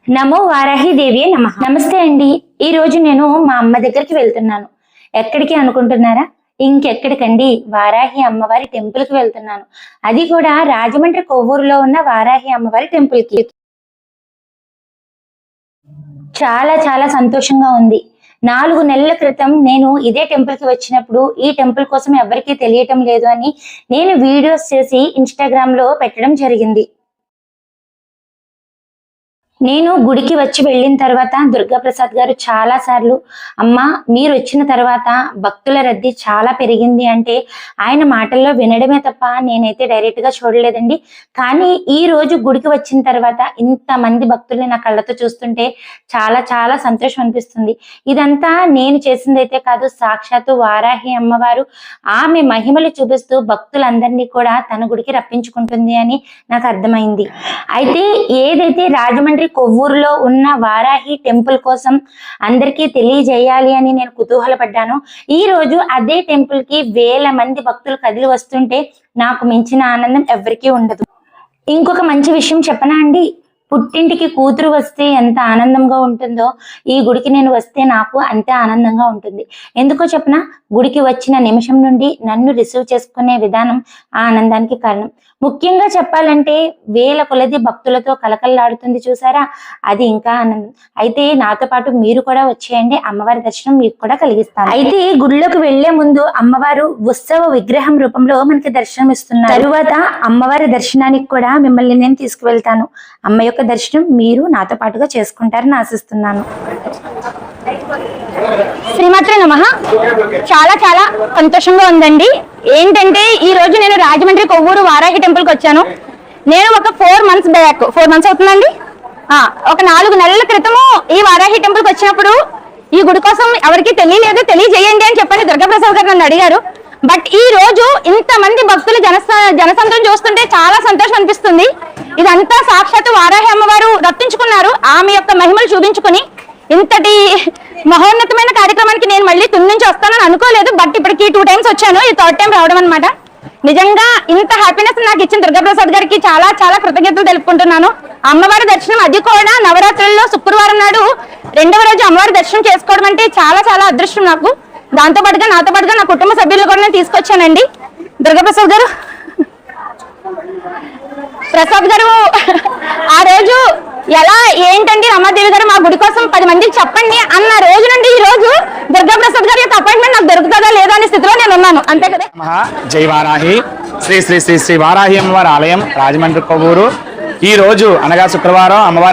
నమో వారాహి దేవి నమః. నమస్తే అండి. ఈ రోజు నేను మా అమ్మ దగ్గరికి వెళ్తున్నాను. ఎక్కడికి అనుకుంటున్నారా? ఇంకెక్కడికండి, వారాహి అమ్మవారి టెంపుల్ కి వెళ్తున్నాను. అది కూడా రాజమండ్రి కొవ్వూరులో ఉన్న వారాహి అమ్మవారి టెంపుల్ కి. చాలా చాలా సంతోషంగా ఉంది. 4 నెలల క్రితం నేను ఇదే టెంపుల్ కి వచ్చినప్పుడు ఈ టెంపుల్ కోసం ఎవరికీ తెలియటం లేదు అని నేను వీడియోస్ చేసి ఇన్స్టాగ్రామ్ లో పెట్టడం జరిగింది. నేను గుడికి వచ్చి వెళ్ళిన తర్వాత దుర్గాప్రసాద్ గారు చాలా సార్లు అమ్మ మీరు వచ్చిన తర్వాత భక్తుల రద్దీ చాలా పెరిగింది అంటే ఆయన మాటల్లో వినడమే తప్ప నేనైతే డైరెక్ట్ గా చూడలేదండి. కానీ ఈ రోజు గుడికి వచ్చిన తర్వాత ఇంతమంది భక్తుల్ని నా కళ్ళతో చూస్తుంటే చాలా చాలా సంతోషం అనిపిస్తుంది. ఇదంతా నేను చేసిందైతే కాదు, సాక్షాత్తు వారాహి అమ్మవారు ఆమె మహిమలు చూపిస్తూ భక్తులందరినీ కూడా తన గుడికి రప్పించుకుంటుంది అని నాకు అర్థమైంది. అయితే ఏదైతే రాజమండ్రి కొవ్వూరులో ఉన్న వారాహి టెంపుల్ కోసం అందరికీ తెలియజేయాలి అని నేను కుతూహలపడ్డాను. ఈ రోజు అదే టెంపుల్ కి వేల మంది భక్తులు కదిలి వస్తుంటే నాకు మించిన ఆనందం ఎవరికీ ఉండదు. ఇంకొక మంచి విషయం చెప్పనా అండి, పుట్టింటికి కూతురు వస్తే ఎంత ఆనందంగా ఉంటుందో ఈ గుడికి నేను వస్తే నాకు అంతే ఆనందంగా ఉంటుంది. ఎందుకో చెప్పనా, గుడికి వచ్చిన నిమిషం నుండి నన్ను రిసీవ్ చేసుకునే విధానం ఆ ఆనందానికి కారణం. ముఖ్యంగా చెప్పాలంటే వేల కొలది భక్తులతో కలకల్లాడుతుంది చూసారా, అది ఇంకా ఆనందం. అయితే నాతో పాటు మీరు కూడా వచ్చేయండి, అమ్మవారి దర్శనం మీకు కూడా కలిగిస్తాను. అయితే గుడిలోకి వెళ్లే ముందు అమ్మవారు ఉత్సవ విగ్రహం రూపంలో మనకి దర్శనం ఇస్తున్నారు. తరువాత అమ్మవారి దర్శనానికి కూడా మిమ్మల్ని నేను తీసుకువెళ్తాను. అమ్మ యొక్క దర్శనం మీరు నాతో పాటుగా చేసుకుంటారని ఆశిస్తున్నాను. శ్రీమాత్రే నమః. చాలా చాలా సంతోషంగా ఉందండి. ఏంటంటే ఈ రోజు నేను రాజమండ్రి కొవ్వూరు వారాహి టెంపుల్ కి వచ్చాను. నేను ఒక 4 మంత్స్ బ్యాక్, 4 మంత్స్ అవుతుందండి, ఒక 4 నెలల క్రితము ఈ వారాహి టెంపుల్ కి వచ్చినప్పుడు ఈ గుడి కోసం ఎవరికి తెలియలేదు, తెలియజేయండి అని చెప్పని దుర్గాప్రసాద్ గారు నన్ను అడిగారు. బట్ ఈ రోజు ఇంతమంది భక్తులు జనసంద్రం చూస్తుంటే చాలా సంతోషం అనిపిస్తుంది. ఇదంతా సాక్షాత్తు వారాహి అమ్మవారు రప్పించుకున్నారు, ఆమె యొక్క మహిమలు చూపించుకుని. ఇంతటి మహోన్నతమైన కార్యక్రమానికి నేను మళ్ళీ తుది నుంచి వస్తానని అనుకోలేదు. బట్ ఇప్పటికి 2 టైమ్స్ వచ్చాను, ఈ 3rd టైం రావడం అనమాట. నిజంగా ఇంత హ్యాపీనెస్ నాకు ఇచ్చిన దుర్గాప్రసాద్ గారికి చాలా చాలా కృతజ్ఞతలు తెలుపుకుంటున్నాను. అమ్మవారి దర్శనం, అది కూడా నవరాత్రుల్లో శుక్రవారం నాడు 2వ రోజు అమ్మవారి దర్శనం చేసుకోవడం అంటే చాలా చాలా అదృష్టం నాకు. నాతో పాటుగా నా కుటుంబ సభ్యులు కూడా నేను తీసుకొచ్చానండి. దుర్గాప్రసాద్ గారు, ప్రసాద్ గారు ఆ రోజు ఎలా ఏంటండి రమాదేవి గారు మా గుడి కోసం 10 మందికి చెప్పండి అన్న రోజు నుండి ఈ రోజు దుర్గాప్రసాద్ గారి యొక్క అపాయింట్మెంట్ నాకు దొరుకుతుందా లేదా అనే స్థితిలో నేను ఉన్నాను. అంతే కదా. జై వారాహి. శ్రీ శ్రీ శ్రీ శ్రీ వారాహి అమ్మవారి ఆలయం రాజమండ్రి కొవ్వూరు. ఈ రోజు అనగా శుక్రవారం అమ్మవారి